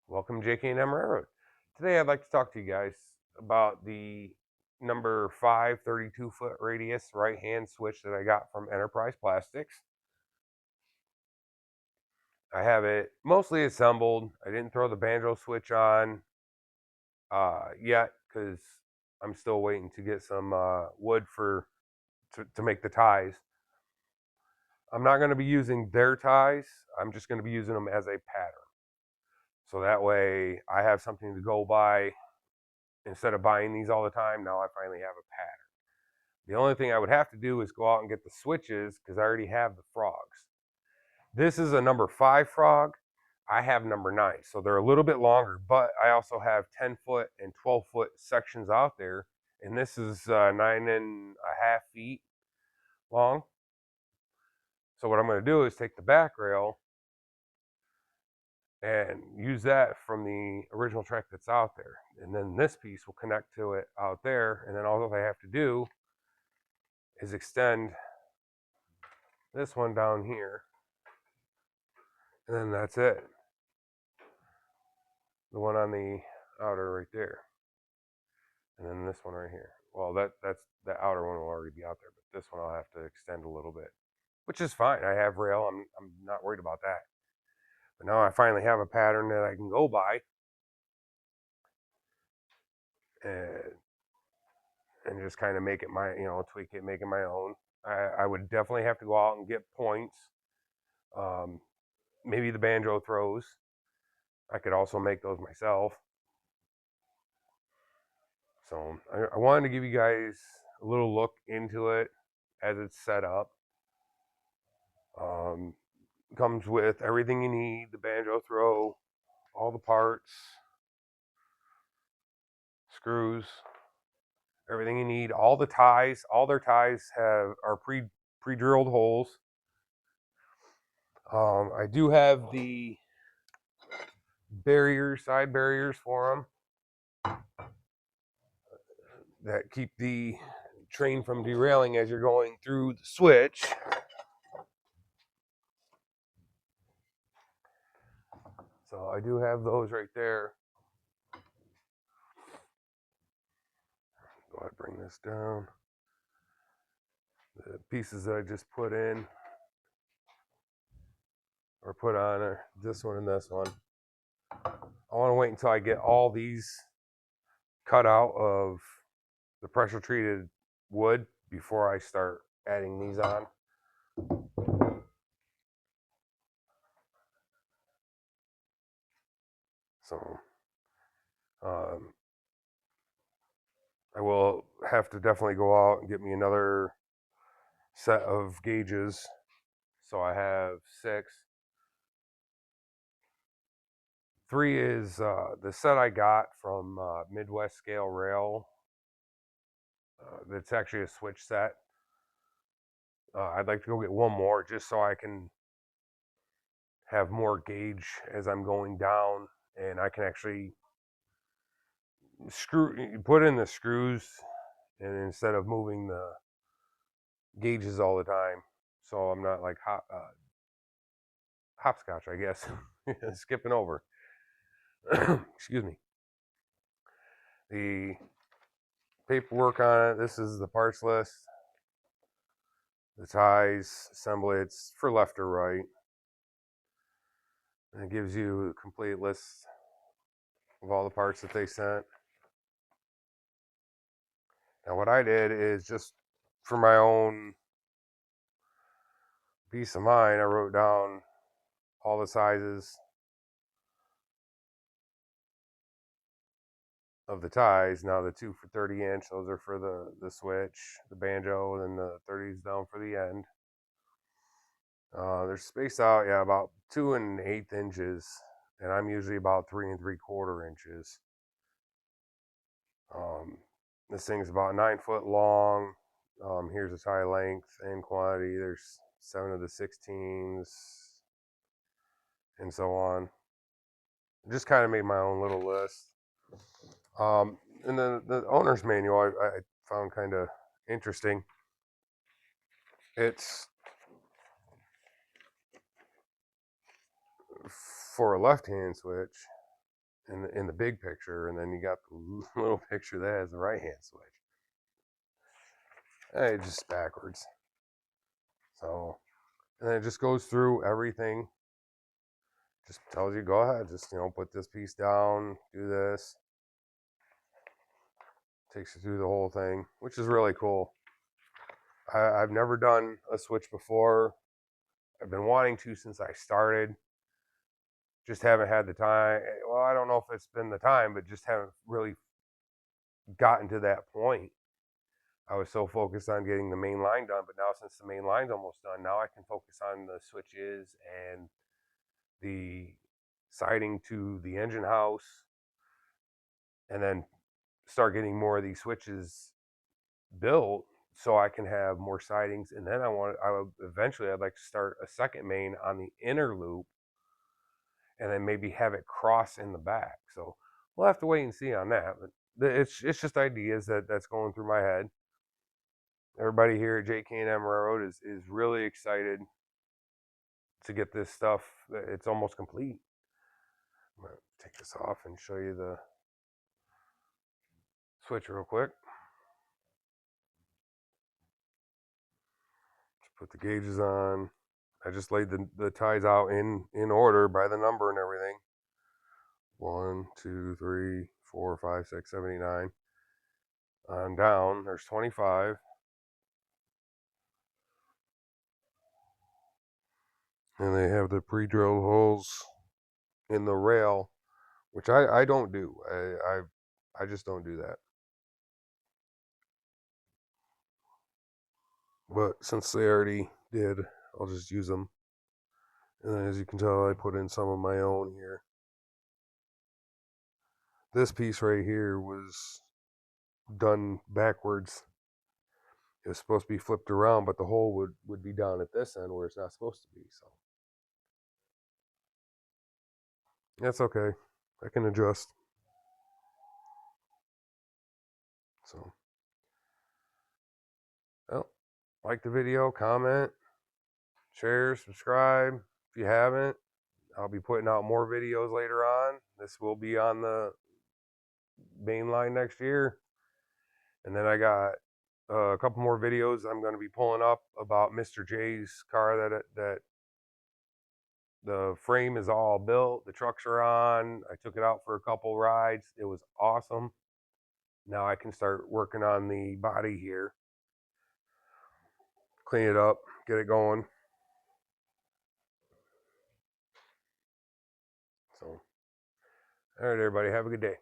Welcome to JK&M Railroad. Today I'd like to talk to you guys about the number 5 32-foot radius right hand switch that I got from Enterprise Plastics. I have it mostly assembled. I didn't throw the banjo switch on yet because I'm still waiting to get some wood to make the ties. I'm not going to be using their ties. I'm just going to be using them as a pattern. So that way I have something to go by instead of buying these all the time. Now I finally have a pattern. The only thing I would have to do is go out and get the switches because I already have the frogs. This is a number 5 frog. I have number 9. So they're a little bit longer, but I also have 10-foot and 12-foot sections out there. And this is 9.5 feet long. So what I'm going to do is take the back rail and use that from the original track that's out there. And then this piece will connect to it out there. And then all I have to do is extend this one down here. And then that's it. The one on the outer right there. And then this one right here. Well, that's the outer one will already be out there, but this one I'll have to extend a little bit, which is fine. I have rail. I'm not worried about that. But now I finally have a pattern that I can go by and just kind of make it my, tweak it, make it my own. I would definitely have to go out and get points. Maybe the banjo throws. I could also make those myself. So I wanted to give you guys a little look into it as it's set up. Comes with everything you need, the banjo throw, all the parts, screws, everything you need, all the ties. All their ties are pre-drilled holes. I do have the side barriers for them that keep the train from derailing as you're going through the switch. So I do have those right there. Go ahead and bring this down. The pieces that I just put in or put on are this one and this one. I want to wait until I get all these cut out of the pressure treated wood before I start adding these on. So I will have to definitely go out and get me another set of gauges. So I have 6. 3 is the set I got from Midwest Scale Rail. That's actually a switch set. I'd like to go get one more just so I can have more gauge as I'm going down, and I can actually put in the screws, and instead of moving the gauges all the time, so I'm not like hopscotch, I guess, skipping over. Excuse me. The paperwork on it. This is the parts list. The ties, assembly. It's for left or right. And it gives you a complete list of all the parts that they sent. Now, what I did is just for my own peace of mind, I wrote down all the sizes of the ties. Now, the 2 for 30-inch, those are for the switch, the banjo, and the 30s down for the end. They're spaced out, yeah, about 2 1/8 inches, and I'm usually about 3 3/4 inches. This thing's about 9 foot long. Here's its tie length and quantity. There's 7 of the 16s, and so on. Just kind of made my own little list. And then the owner's manual I found kind of interesting. It's for a left-hand switch, in the big picture, and then you got the little picture that has the right hand switch. It's just backwards. So, and then it just goes through everything. Just tells you, go ahead, just put this piece down, do this. Takes you through the whole thing, which is really cool. I've never done a switch before. I've been wanting to since I started. Just haven't had the time. Well, I don't know if it's been the time, but just haven't really gotten to that point. I was so focused on getting the main line done, but now since the main line's almost done, now I can focus on the switches and the siding to the engine house, and then start getting more of these switches built so I can have more sidings. And then I'd like to start a second main on the inner loop, and then maybe have it cross in the back. So we'll have to wait and see on that. But it's just ideas that's going through my head. Everybody here at JK&M Railroad is really excited to get this stuff. It's almost complete. I'm gonna take this off and show you the switch real quick. Just put the gauges on. I just laid the ties out in order by the number and everything. 1, 2, 3, 4, 5, 6, 7, 8, 9. On down, there's 25. And they have the pre-drilled holes in the rail, which I don't do. I just don't do that. But since they already did, I'll just use them. And then as you can tell, I put in some of my own here. This piece right here was done backwards. It was supposed to be flipped around, but the hole would be down at this end where it's not supposed to be. So that's okay. I can adjust. So, well, like the video, comment, share, subscribe if you haven't. I'll be putting out more videos later on. This will be on the main line next year. And then I got a couple more videos I'm going to be pulling up about Mr. J's car that the frame is all built. The trucks are on. I took it out for a couple rides. It was awesome. Now I can start working on the body here. Clean it up, get it going. So, all right, everybody, have a good day.